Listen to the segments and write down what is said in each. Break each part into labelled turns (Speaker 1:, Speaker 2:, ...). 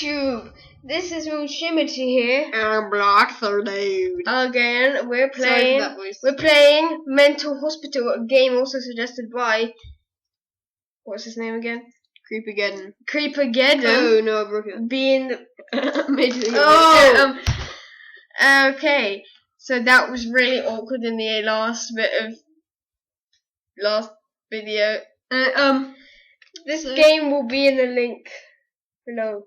Speaker 1: YouTube. This is Moonshimity here.
Speaker 2: And Blackthor dude.
Speaker 1: Again, we're
Speaker 2: Sorry
Speaker 1: playing.
Speaker 2: for that voice.
Speaker 1: We're playing Mental Hospital, a game also suggested by. What's his name again?
Speaker 2: Creepageddon.
Speaker 1: Creepageddon.
Speaker 2: Oh no, I broke it.
Speaker 1: Being.
Speaker 2: Oh.
Speaker 1: Okay. So that was really awkward in the last bit of last video. This game will be in the link below.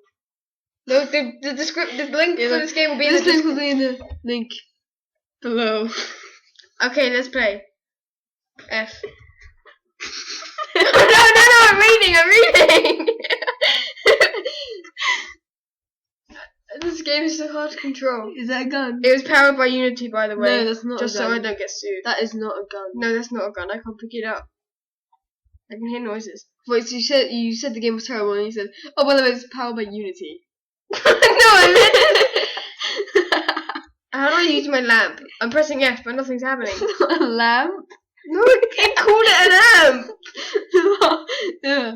Speaker 1: No, the link for this game will be in the
Speaker 2: link will be in the link below.
Speaker 1: Okay, let's play. F. no, I'm reading. This game is so hard to control.
Speaker 2: Is that a gun?
Speaker 1: It was powered by Unity, by the way.
Speaker 2: No, that's not
Speaker 1: just
Speaker 2: a gun.
Speaker 1: so I don't get sued.
Speaker 2: That is not a gun.
Speaker 1: No, that's not a gun. I can't pick it up. I can hear noises.
Speaker 2: Wait, so you said the game was terrible, and you said, oh, by the way, it's powered by Unity.
Speaker 1: No, I meant. How do I use my lamp? I'm pressing F, but nothing's happening.
Speaker 2: A lamp?
Speaker 1: No, it called it a lamp.
Speaker 2: Yeah.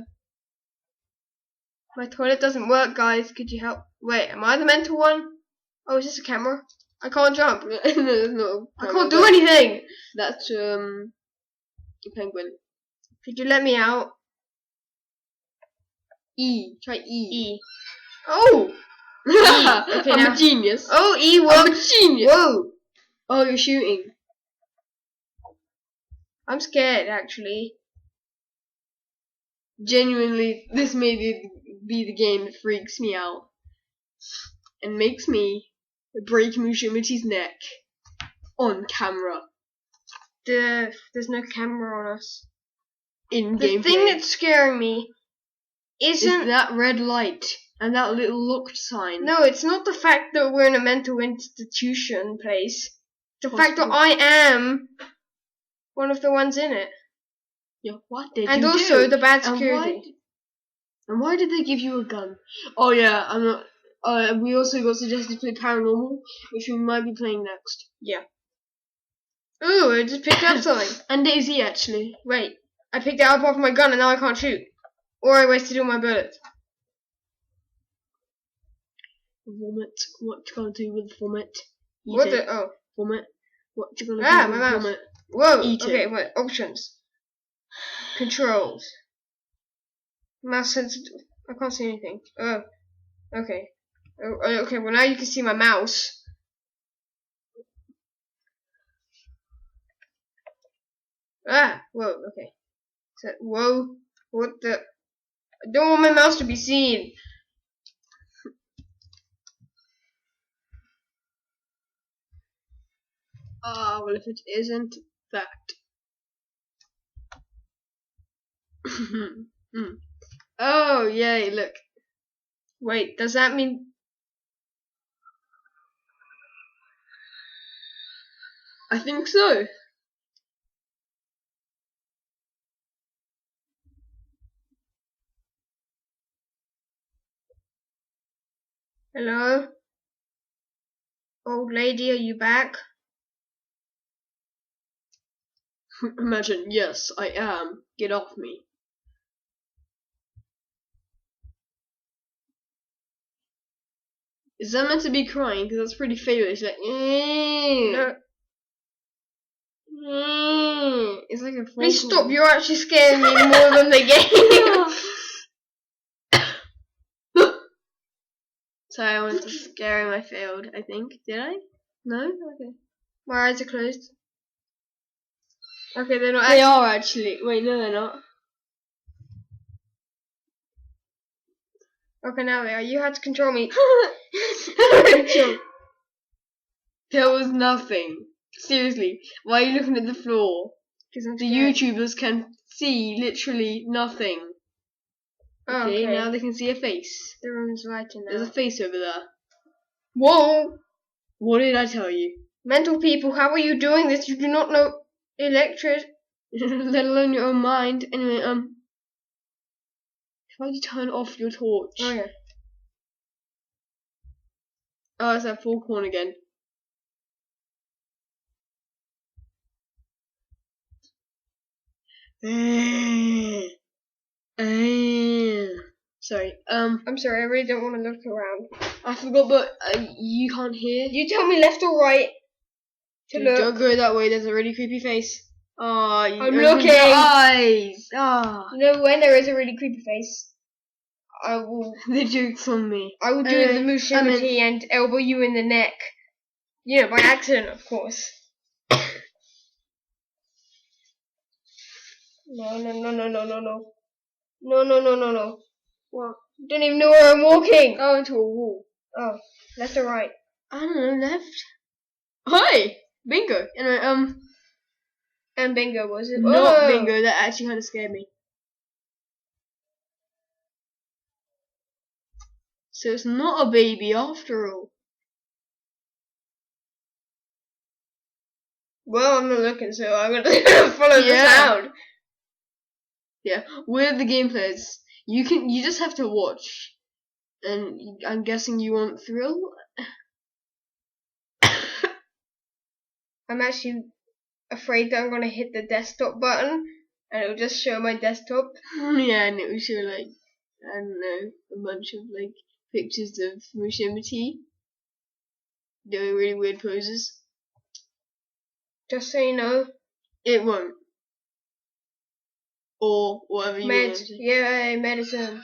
Speaker 1: My toilet doesn't work, guys. Could you help? Wait, am I the mental one? Oh, is this a camera? I can't jump.
Speaker 2: No, it's not.
Speaker 1: I can't do anything.
Speaker 2: That's a penguin.
Speaker 1: Could you let me out?
Speaker 2: E. Try E.
Speaker 1: E. Oh. E. Okay,
Speaker 2: I'm
Speaker 1: now.
Speaker 2: a genius.
Speaker 1: Oh, E works.
Speaker 2: I'm a genius.
Speaker 1: Whoa.
Speaker 2: Oh, you're shooting.
Speaker 1: I'm scared, actually.
Speaker 2: Genuinely, this may be the game that freaks me out and makes me break Mushimichi's neck on camera.
Speaker 1: There's no camera on us.
Speaker 2: In
Speaker 1: The
Speaker 2: gameplay.
Speaker 1: thing that's scaring me isn't
Speaker 2: is that red light and that little locked sign.
Speaker 1: No, it's not the fact that we're in a mental institution place. The fact that
Speaker 2: Hospital.
Speaker 1: I am one of the ones in it.
Speaker 2: Yeah, what did
Speaker 1: And
Speaker 2: you
Speaker 1: also
Speaker 2: do?
Speaker 1: the bad
Speaker 2: And
Speaker 1: security.
Speaker 2: why did they give you a gun? Oh yeah, I'm not. We also got suggested to play Paranormal, which we might be playing next.
Speaker 1: Yeah. Ooh, I just picked up something.
Speaker 2: And Daisy actually.
Speaker 1: Wait, I picked it up off my gun and now I can't shoot. Or I wasted all my bullets.
Speaker 2: Vomit. What you gonna do with vomit? Eat
Speaker 1: What
Speaker 2: it.
Speaker 1: the? Oh.
Speaker 2: Vomit. What you gonna
Speaker 1: Ah,
Speaker 2: do
Speaker 1: my
Speaker 2: with
Speaker 1: mouse.
Speaker 2: vomit?
Speaker 1: Whoa.
Speaker 2: Eat
Speaker 1: Okay,
Speaker 2: it.
Speaker 1: wait. Options. Controls. Mouse sensitive. I can't see anything. Oh. Okay. Oh, okay, well now you can see my mouse. Ah, whoa, okay. So, whoa, what the? I don't want my mouse to be seen.
Speaker 2: Ah, well if it isn't that. Oh, yay, look.
Speaker 1: Wait, does that mean?
Speaker 2: I think so.
Speaker 1: Hello? Old lady, are you back?
Speaker 2: Imagine, yes, I am. Get off me. Is that meant to be crying? Because that's pretty fatal. It's like,
Speaker 1: No.
Speaker 2: It's like a phone
Speaker 1: Please
Speaker 2: call.
Speaker 1: stop, you're actually scaring me more than the game.
Speaker 2: Sorry, I wanted to scare him. I failed, I think. Did I? No? Okay.
Speaker 1: My eyes are closed. Okay, they're not
Speaker 2: They
Speaker 1: actually.
Speaker 2: are actually. Wait, no, they're not.
Speaker 1: Okay, now they are. You had to control me.
Speaker 2: There was nothing. Seriously, why are you looking at the floor?
Speaker 1: Because I'm
Speaker 2: The
Speaker 1: scared.
Speaker 2: YouTubers can see literally nothing.
Speaker 1: Oh,
Speaker 2: Okay, now they can see a face.
Speaker 1: The room's lighting now.
Speaker 2: There's a face over there.
Speaker 1: Whoa!
Speaker 2: What did I tell you?
Speaker 1: Mental people, how are you doing this? You do not know electric.
Speaker 2: Let alone your own mind. Anyway, how do you turn off your torch?
Speaker 1: Oh yeah.
Speaker 2: Oh, it's that foghorn again. Sorry.
Speaker 1: I'm sorry, I really don't want to look around.
Speaker 2: I forgot, but you can't hear.
Speaker 1: You tell me left or right to look.
Speaker 2: Don't go that way. There's a really creepy face. Ah, you
Speaker 1: I'm
Speaker 2: opened
Speaker 1: looking.
Speaker 2: your eyes. Ah,
Speaker 1: You know when there is a really creepy face, I will
Speaker 2: the joke's on me.
Speaker 1: do the Mushimati and elbow you in the neck. You know, by accident, of course. No. No.
Speaker 2: What?
Speaker 1: Don't even know where I'm walking. Oh, into a wall. Oh, left or right?
Speaker 2: I don't know. Left. Hi. Bingo. Anyway,
Speaker 1: And bingo, was it?
Speaker 2: not
Speaker 1: Oh.
Speaker 2: bingo. That actually kind of scared me. So it's not a baby after all.
Speaker 1: Well, I'm not looking, so I'm gonna follow the sound.
Speaker 2: Yeah, with the gameplays, you just have to watch, and I'm guessing you want thrill.
Speaker 1: I'm actually afraid that I'm gonna hit the desktop button, and it'll just show my desktop.
Speaker 2: Yeah, and it will show like I don't know a bunch of like pictures of Mushimati doing really weird poses.
Speaker 1: Just so you know.
Speaker 2: It won't, or whatever you want.
Speaker 1: Yay, medicine.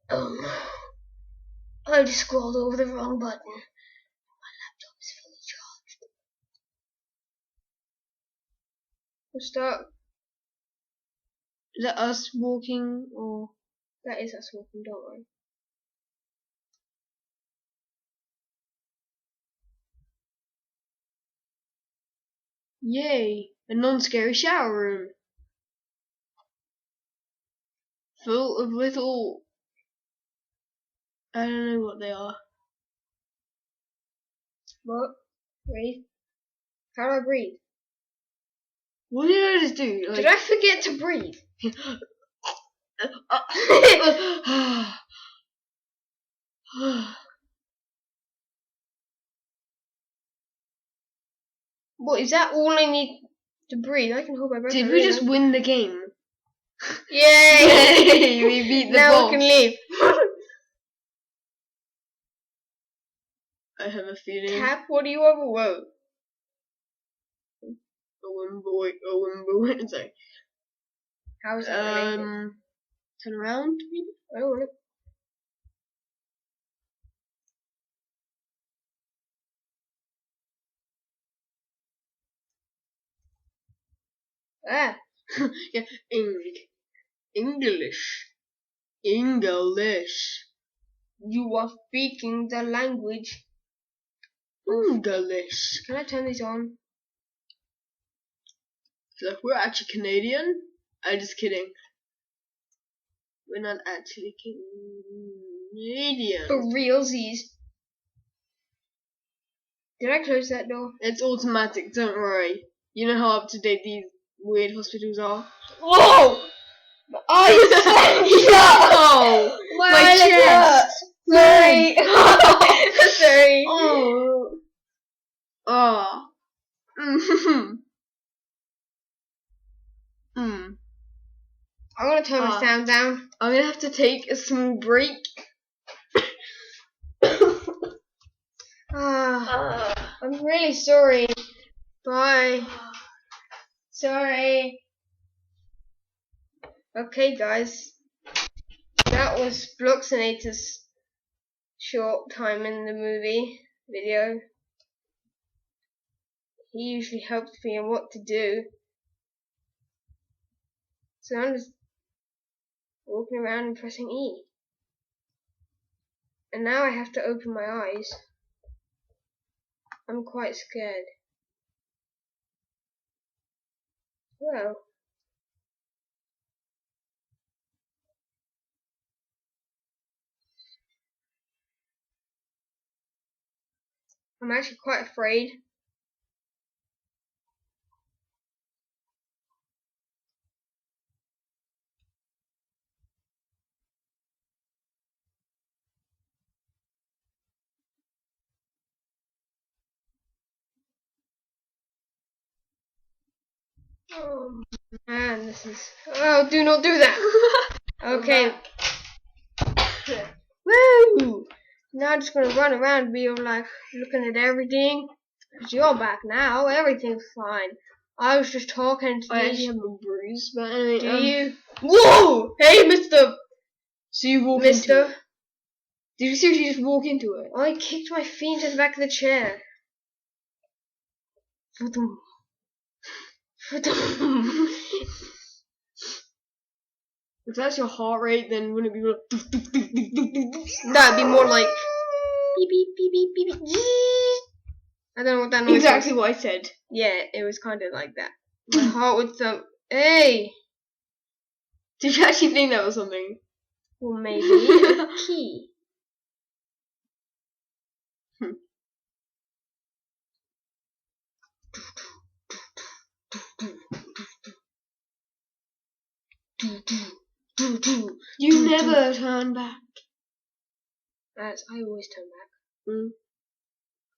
Speaker 1: I just scrolled over the wrong button. My laptop is fully charged. We'll start.
Speaker 2: Is that us walking or?
Speaker 1: That is us walking, don't worry.
Speaker 2: Yay! A non-scary shower room full of little. I don't know what they are.
Speaker 1: What? Breathe. How do I breathe?
Speaker 2: What did I just do? Like,
Speaker 1: Did I forget to breathe? What, is that all I need to breathe? I can hold my breath.
Speaker 2: Did we just win the game?
Speaker 1: Yay!
Speaker 2: Yay! We beat the
Speaker 1: now
Speaker 2: boss.
Speaker 1: we can leave.
Speaker 2: I have a feeling.
Speaker 1: Cap, what do you want? Whoa.
Speaker 2: Oh, sorry.
Speaker 1: How is that related?
Speaker 2: Turn around, maybe?
Speaker 1: I don't want it. Ah.
Speaker 2: Yeah, English.
Speaker 1: You are speaking the language.
Speaker 2: English.
Speaker 1: Can I turn these on?
Speaker 2: So we're actually Canadian? I'm just kidding. We're not actually Canadian.
Speaker 1: For realsies. Did I close that door?
Speaker 2: It's automatic, don't worry. You know how up to date these weird hospitals are?
Speaker 1: Whoa! My eyes!
Speaker 2: No! My chest!
Speaker 1: Sorry! Sorry!
Speaker 2: Oh! Oh!
Speaker 1: I'm gonna turn my sound down.
Speaker 2: I'm gonna have to take a small break.
Speaker 1: I'm really sorry. Bye. Sorry. Okay, guys. That was Bloxinator's short time in the movie video. He usually helps me on what to do. So I'm just walking around and pressing E. And now I have to open my eyes. I'm quite scared. Well. I'm actually quite afraid. Oh man. man, this is. Oh, do not do that. Okay. Woo! Now I'm just gonna run around and be all like looking at everything. Cause you're back now, everything's fine. I was just talking to
Speaker 2: I
Speaker 1: these.
Speaker 2: actually have a bruise, but anyway.
Speaker 1: Do you? Whoa! Hey, Mister.
Speaker 2: So you walk into
Speaker 1: Mister.
Speaker 2: it. Did you seriously just walk into it?
Speaker 1: I kicked my feet into the back of the chair. Fa-dum. Fa-dum.
Speaker 2: If that's your heart rate, then wouldn't it be like...
Speaker 1: That'd be more like beep beep beep beep beep beep. I don't know what that noise
Speaker 2: Exactly
Speaker 1: was.
Speaker 2: what I said.
Speaker 1: Yeah, it was kind of like that. My heart would thump. Hey!
Speaker 2: Did you actually think that was something?
Speaker 1: Well, maybe a key.
Speaker 2: You never turn back.
Speaker 1: As I always turn back.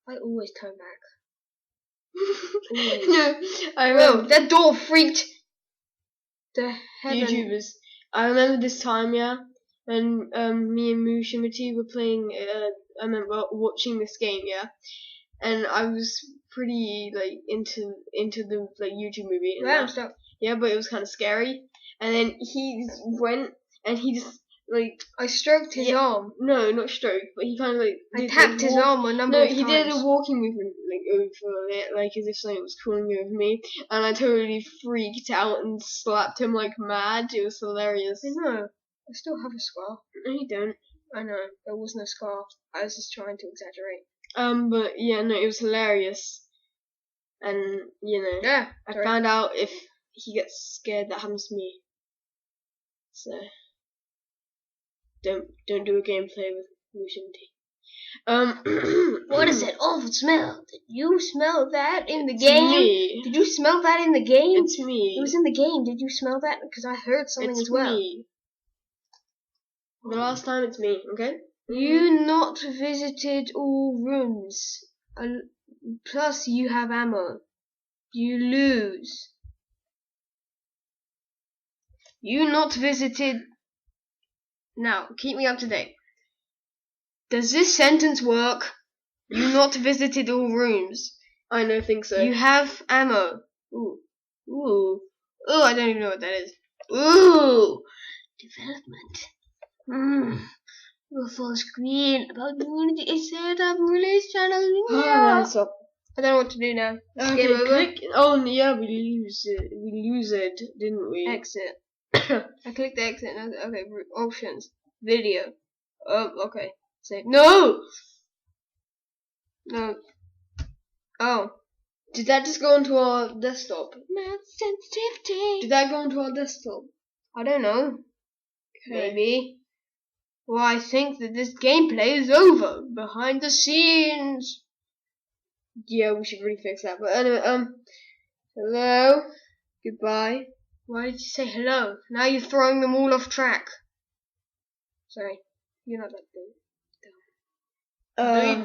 Speaker 1: I always turn back. Always.
Speaker 2: No, I
Speaker 1: Whoa,
Speaker 2: remember
Speaker 1: that door freaked the heaven.
Speaker 2: YouTubers. I remember this time, yeah, when me and Mushimati were playing. I remember watching this game, yeah, and I was pretty like into the like YouTube movie. And
Speaker 1: Wow,
Speaker 2: that.
Speaker 1: stop.
Speaker 2: Yeah, but it was kind of scary. And then he just went and he just like
Speaker 1: I stroked his arm.
Speaker 2: no, not stroke, but he kind of like
Speaker 1: I
Speaker 2: did,
Speaker 1: tapped
Speaker 2: like,
Speaker 1: his
Speaker 2: walk-
Speaker 1: arm a number
Speaker 2: No,
Speaker 1: of
Speaker 2: he
Speaker 1: times.
Speaker 2: did a walking movement like over it, like as if something was crawling over me, and I totally freaked out and slapped him like mad. It was hilarious.
Speaker 1: I know. I still have a scar.
Speaker 2: No, you don't.
Speaker 1: I know. There was no scar. I was just trying to exaggerate.
Speaker 2: But yeah, no, it was hilarious, and you know,
Speaker 1: Yeah.
Speaker 2: I
Speaker 1: sorry.
Speaker 2: found out if he gets scared, that happens to me. So don't do a gameplay with Mushimati.
Speaker 1: What is that awful smell? Did you smell that in the
Speaker 2: It's
Speaker 1: game?
Speaker 2: me.
Speaker 1: Did you smell that in the game?
Speaker 2: It's me.
Speaker 1: It was in the game. Did you smell that? Because I heard something
Speaker 2: It's
Speaker 1: as well.
Speaker 2: me. The last time it's me, okay?
Speaker 1: You not visited all rooms. Plus, you have ammo. You lose. You not visited. Now, keep me up to date. Does this sentence work? You not visited all rooms.
Speaker 2: I don't think so.
Speaker 1: You have ammo. Ooh. Ooh. Ooh, I don't even know what that is. Ooh. Development. A full screen about Unity is set up release channel.
Speaker 2: Alright, stop.
Speaker 1: I don't know what to do now.
Speaker 2: Okay,
Speaker 1: Game over.
Speaker 2: click. Oh, yeah, we lose it, didn't we?
Speaker 1: Exit. I clicked the exit. And okay, options. Video. Okay. Save. No! No. Oh.
Speaker 2: Did that just go onto our desktop?
Speaker 1: Math sensitivity.
Speaker 2: Did that go onto our desktop?
Speaker 1: I don't know.
Speaker 2: Okay.
Speaker 1: Maybe. Well, I think that this gameplay is over. Behind the scenes.
Speaker 2: Yeah, we should really fix that. But anyway, hello, goodbye.
Speaker 1: Why did you say hello? Now you're throwing them all off track. Sorry. You're not that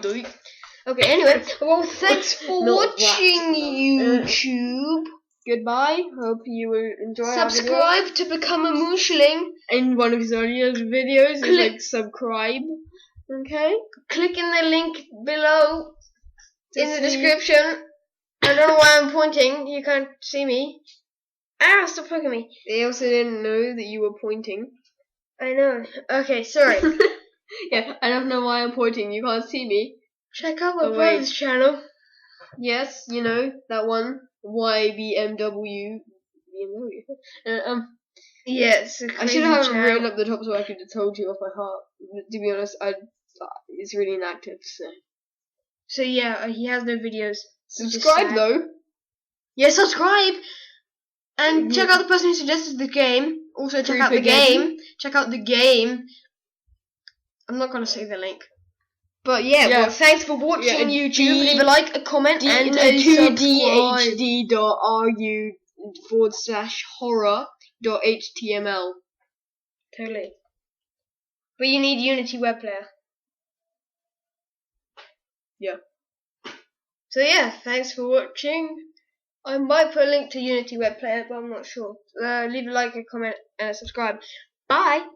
Speaker 1: dumb. Okay, anyway. Well, thanks for
Speaker 2: Not
Speaker 1: watching, YouTube.
Speaker 2: Goodbye. Hope you will enjoy our video.
Speaker 1: Subscribe to become a Mooshling.
Speaker 2: In one of his earlier videos, is
Speaker 1: Click-
Speaker 2: like subscribe. Okay.
Speaker 1: Click in the link below in the
Speaker 2: see-
Speaker 1: description. I don't know why I'm pointing. You can't see me. Ah, stop poking me.
Speaker 2: They also didn't know that you were pointing.
Speaker 1: I know. Okay, sorry.
Speaker 2: Yeah, I don't know why I'm pointing. You can't see me.
Speaker 1: Check out my
Speaker 2: Oh, wait.
Speaker 1: brother's channel.
Speaker 2: Yes, you know that one. YBMW.
Speaker 1: Yes.
Speaker 2: I should have it written up the top so I could have told you off by heart. But to be honest, it's really inactive.
Speaker 1: So yeah, he has no videos. which is
Speaker 2: Subscribe
Speaker 1: sad.
Speaker 2: though.
Speaker 1: Yeah, subscribe. And
Speaker 2: Mhm.
Speaker 1: check out the person who suggested the game. Also check out the
Speaker 2: Creeper game.
Speaker 1: game. Check out the game. I'm not gonna say the link. But yeah,
Speaker 2: Yeah.
Speaker 1: well, thanks for watching,
Speaker 2: Yeah,
Speaker 1: YouTube. Leave a like, a comment, and a subscribe.
Speaker 2: 2dhd.ru/horror.html.
Speaker 1: Totally. But you need Unity Web Player.
Speaker 2: Yeah.
Speaker 1: So yeah, thanks for watching. I might put a link to Unity web player, but I'm not sure. Leave a like, a comment, and a subscribe. Bye.